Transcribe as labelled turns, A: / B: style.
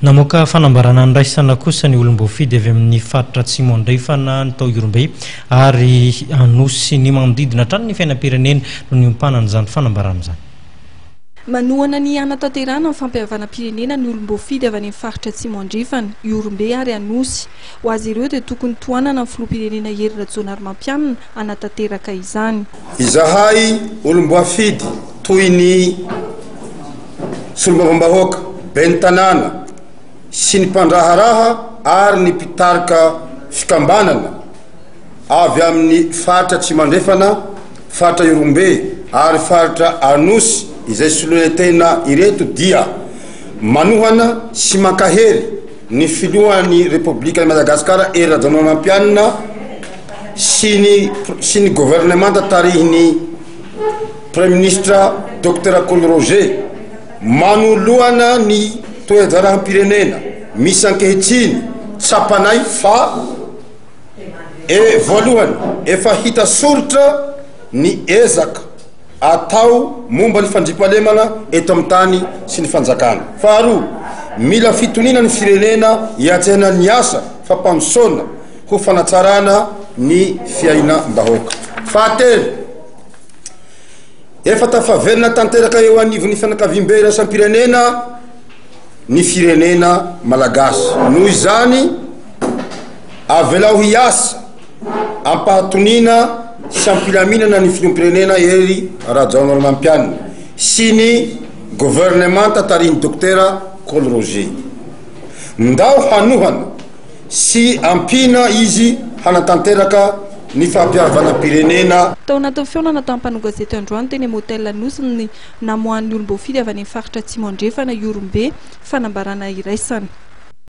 A: Namoaka fanambarana andraisana kosa ny olom-boafidy avy amin'ny faritra atsimo andrefana ny tao Iorombe ary anosy ny manodidina hatrany ny fiainam-pirenena no niompanana izany fanambarana izany.
B: Manohana ny anatanterahana ny fampihavanam-pirenena ny olom-boafidy avy any faritra atsimo andrefana, Iorombe ary anosy. Ho azy ireo dia tokony toanana ny filoham-pirenena Hery Rajaonarimampianina anatanteraka izany.
C: Izahay olom-boafidy toy ny solombavambahoaka ben'ny tanàna sy ny mpandraharaha ary ny mpitarika fikambanana avy amin'ny faritra atsimo andrefana, faritra Iorombe ary faritra anosy izay soloina tena ireto dia manohana sy mankahery ny filohan'ny Repoblika Madagasikara Hery Rajaonarimampianina sy ny gouvernemanta tarihiny Premier Ministre Dr Coly Roger manoloana ny toejarahanpirenena misy ankehitriny tsapanay fa voalohany efa hita soritra ny ezaka atao momba ny fandriampahalemana eto amin'ny tany sy ny fanjakana. Faharoa, mila fitonina ny firenena hiatsena ny asa fampandrosoana ho fanatsarana ny fiainam-bahoaka. Fahatelo, efa tafavelona tanteraka eo anivon'ny fianakaviam-be iraisam-pirenena ny firenena malagasy. Noho izany avelao hiasa ampahatonina sy ampilaminana ny filoham-pirenena Hery Rajaonarimampianina sy ny gouvernemanta tarihiny Dr Coly Roger. Ndao hanohana sy ampina izy hanatanteraka ny fampihavanam-pirenena.
B: Tao anatin'ny fiaonana tamin'ny gazety androany teny amin'ny hôtel Anosy ny namohan'ny olom-boafidy avy any faritra atsimo andrefana Iorombe fanambarana iraisana.